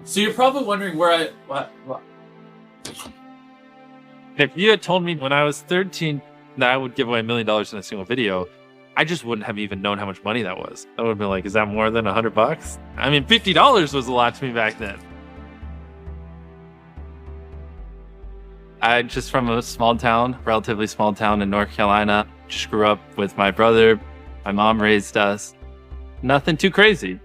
So you're probably wondering where what? If you had told me when I was 13 that I would give away $1 million in a single video, I just wouldn't have even known how much money that was. I would have been like, is that more than $100? I mean, $50 was a lot to me back then. I just from a small town, relatively small town in North Carolina, just grew up with my brother. My mom raised us. Nothing too crazy.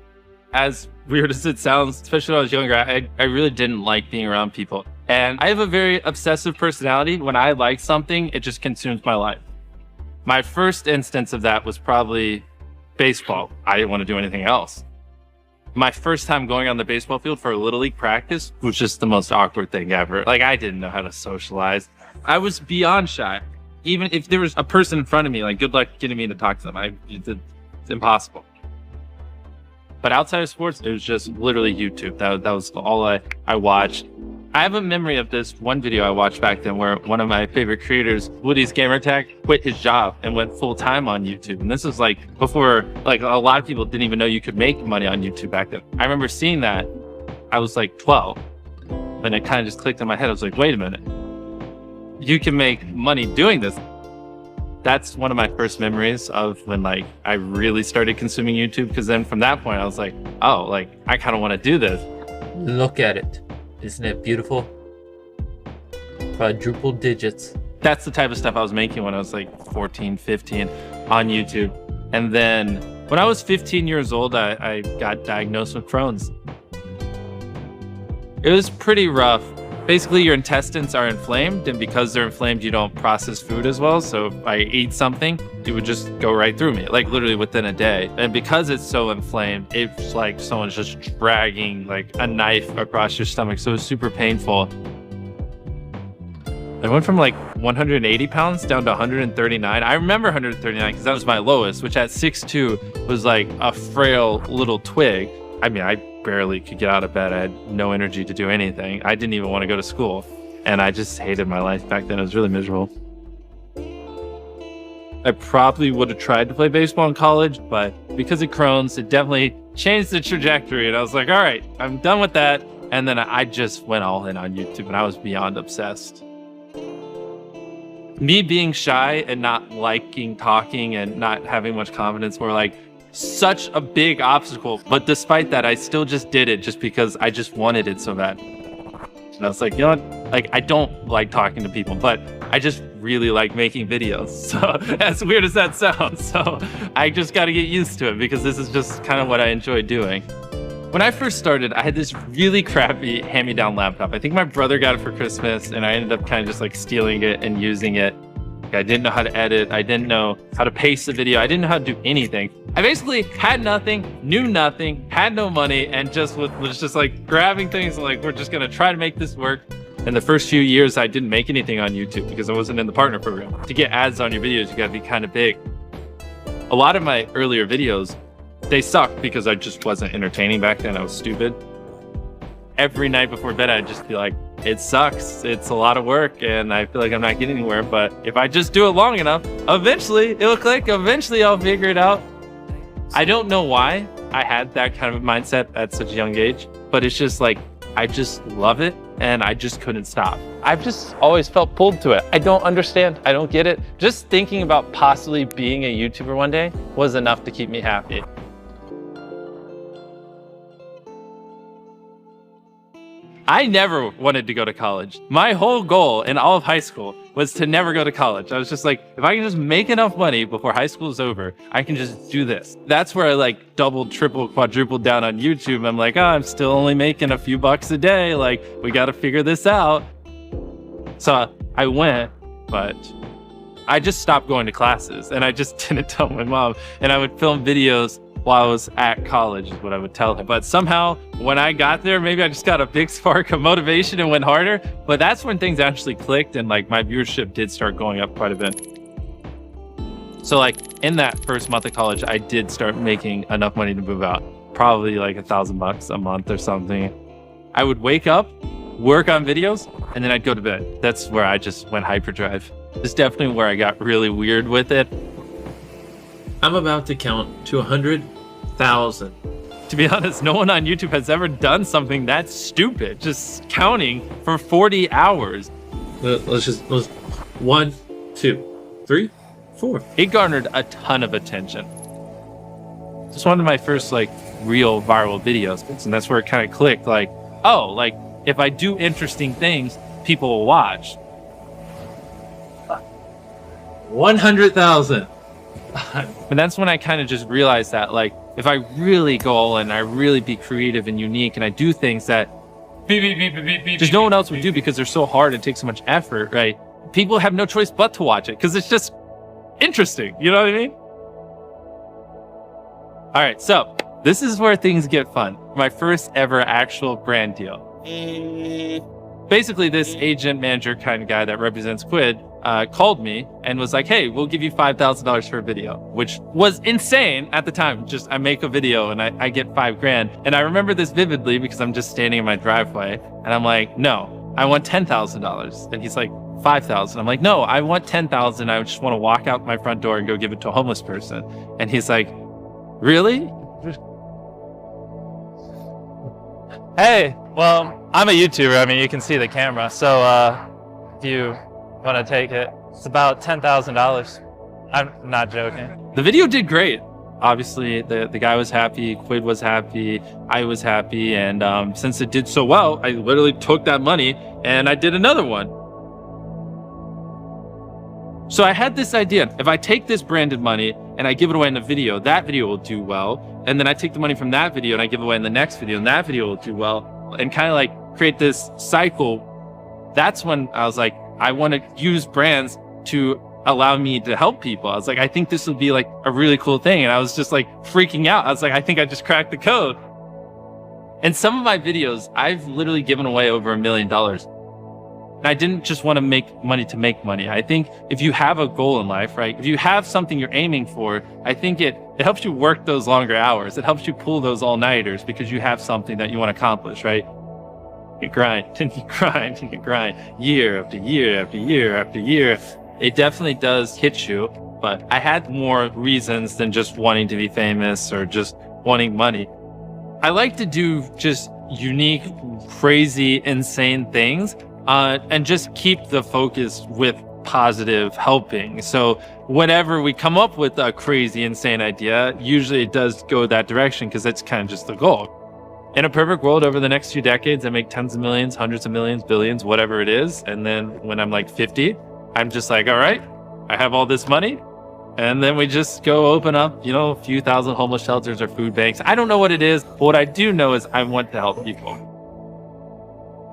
As weird as it sounds, especially when I was younger, I really didn't like being around people. And I have a very obsessive personality. When I like something, it just consumes my life. My first instance of that was probably baseball. I didn't want to do anything else. My first time going on the baseball field for a Little League practice was just the most awkward thing ever. Like, I didn't know how to socialize. I was beyond shy. Even if there was a person in front of me, like, good luck getting me to talk to them. It's impossible. But outside of sports, it was just literally YouTube. That was all I watched. I have a memory of this one video I watched back then where one of my favorite creators, Woody's Gamertag, quit his job and went full time on YouTube. And this was like before, like a lot of people didn't even know you could make money on YouTube back then. I remember seeing that. I was like 12 and it kind of just clicked in my head. I was like, wait a minute, you can make money doing this. That's one of my first memories of when like I really started consuming YouTube. Because then from that point I was like, oh, like I kind of want to do this. Look at it. Isn't it beautiful? Quadruple digits. That's the type of stuff I was making when I was like 14, 15 on YouTube. And then when I was 15 years old, I got diagnosed with Crohn's. It was pretty rough. Basically, your intestines are inflamed, and because they're inflamed, you don't process food as well. So if I ate something, it would just go right through me, like literally within a day. And because it's so inflamed, it's like someone's just dragging like a knife across your stomach. So it was super painful. I went from like 180 pounds down to 139. I remember 139 because that was my lowest, which at 6'2" was like a frail little twig. I mean, I barely could get out of bed. I had no energy to do anything. I didn't even want to go to school. And I just hated my life back then. It was really miserable. I probably would have tried to play baseball in college, but because of Crohn's, it definitely changed the trajectory. And I was like, all right, I'm done with that. And then I just went all in on YouTube and I was beyond obsessed. Me being shy and not liking talking and not having much confidence were like such a big obstacle, but despite that, I still just did it just because I just wanted it so bad. And I was like, you know what? Like, I don't like talking to people, but I just really like making videos. So as weird as that sounds, so I just got to get used to it because this is just kind of what I enjoy doing. When I first started, I had this really crappy hand-me-down laptop. I think my brother got it for Christmas, and I ended up kind of just like stealing it and using it. I didn't know how to edit. I didn't know how to paste the video. I didn't know how to do anything. I basically had nothing, knew nothing, had no money, and just was just like grabbing things and like, we're just gonna try to make this work. In the first few years, I didn't make anything on YouTube because I wasn't in the partner program. To get ads on your videos, you gotta be kind of big. A lot of my earlier videos, they sucked because I just wasn't entertaining back then. I was stupid. Every night before bed, I'd just be like, it sucks. It's a lot of work and I feel like I'm not getting anywhere. But if I just do it long enough, eventually it'll click. Eventually I'll figure it out. I don't know why I had that kind of mindset at such a young age, but it's just like, I just love it and I just couldn't stop. I've just always felt pulled to it. I don't understand. I don't get it. Just thinking about possibly being a YouTuber one day was enough to keep me happy. I never wanted to go to college. My whole goal in all of high school was to never go to college. I was just like, if I can just make enough money before high school is over, I can just do this. That's where I like doubled, tripled, quadrupled down on YouTube. I'm like, oh, I'm still only making a few bucks a day. Like, we got to figure this out. So I went, but I just stopped going to classes and I just didn't tell my mom. And I would film videos while I was at college is what I would tell her. But somehow when I got there, maybe I just got a big spark of motivation and went harder. But that's when things actually clicked and like my viewership did start going up quite a bit. So like in that first month of college, I did start making enough money to move out. Probably like $1,000 a month or something. I would wake up, work on videos, and then I'd go to bed. That's where I just went hyperdrive. It's definitely where I got really weird with it. I'm about to count to 100,000. To be honest, no one on YouTube has ever done something that stupid, just counting for 40 hours. Let's 1, 2, 3, 4. It garnered a ton of attention. It's one of my first like real viral videos, and that's where it kind of clicked. Like, oh, like if I do interesting things, people will watch. 100,000. And that's when I kind of just realized that, like, if I really go all in, I really be creative and unique, and I do things that just no one else would do because they're so hard and take so much effort, right? People have no choice but to watch it because it's just interesting. You know what I mean? All right, so this is where things get fun. My first ever actual brand deal. Basically, this agent manager kind of guy that represents Quid called me and was like, hey, we'll give you $5,000 for a video, which was insane at the time. Just I make a video and I get $5,000. And I remember this vividly because I'm just standing in my driveway and I'm like, no, I want $10,000. And he's like, 5,000. I'm like, no, I want 10,000. I just want to walk out my front door and go give it to a homeless person. And he's like, really? Hey, well, I'm a YouTuber. I mean, you can see the camera. So if you want to take it, it's about $10,000. I'm not joking. The video did great. Obviously, the guy was happy, Quid was happy, I was happy. And since it did so well, I literally took that money and I did another one. So I had this idea. If I take this branded money and I give it away in a video, that video will do well. And then I take the money from that video and I give it away in the next video and that video will do well. And kind of like create this cycle. That's when I was like, I want to use brands to allow me to help people. I was like, I think this would be like a really cool thing. And I was just like freaking out. I was like, I think I just cracked the code. In some of my videos, I've literally given away over $1 million. And I didn't just want to make money. I think if you have a goal in life, right? If you have something you're aiming for, I think it helps you work those longer hours. It helps you pull those all-nighters because you have something that you want to accomplish, right? You grind and you grind and you grind year after year after year after year. It definitely does hit you, but I had more reasons than just wanting to be famous or just wanting money. I like to do just unique, crazy, insane things. And just keep the focus with positive helping. So whenever we come up with a crazy, insane idea, usually it does go that direction because that's kind of just the goal. In a perfect world, over the next few decades, I make tens of millions, hundreds of millions, billions, whatever it is. And then when I'm like 50, I'm just like, all right, I have all this money. And then we just go open up, a few thousand homeless shelters or food banks. I don't know what it is, but what I do know is I want to help people.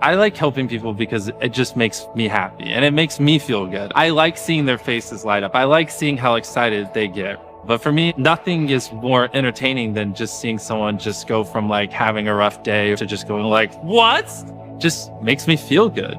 I like helping people because it just makes me happy and it makes me feel good. I like seeing their faces light up. I like seeing how excited they get. But for me, nothing is more entertaining than just seeing someone just go from like having a rough day to just going like, what? Just makes me feel good.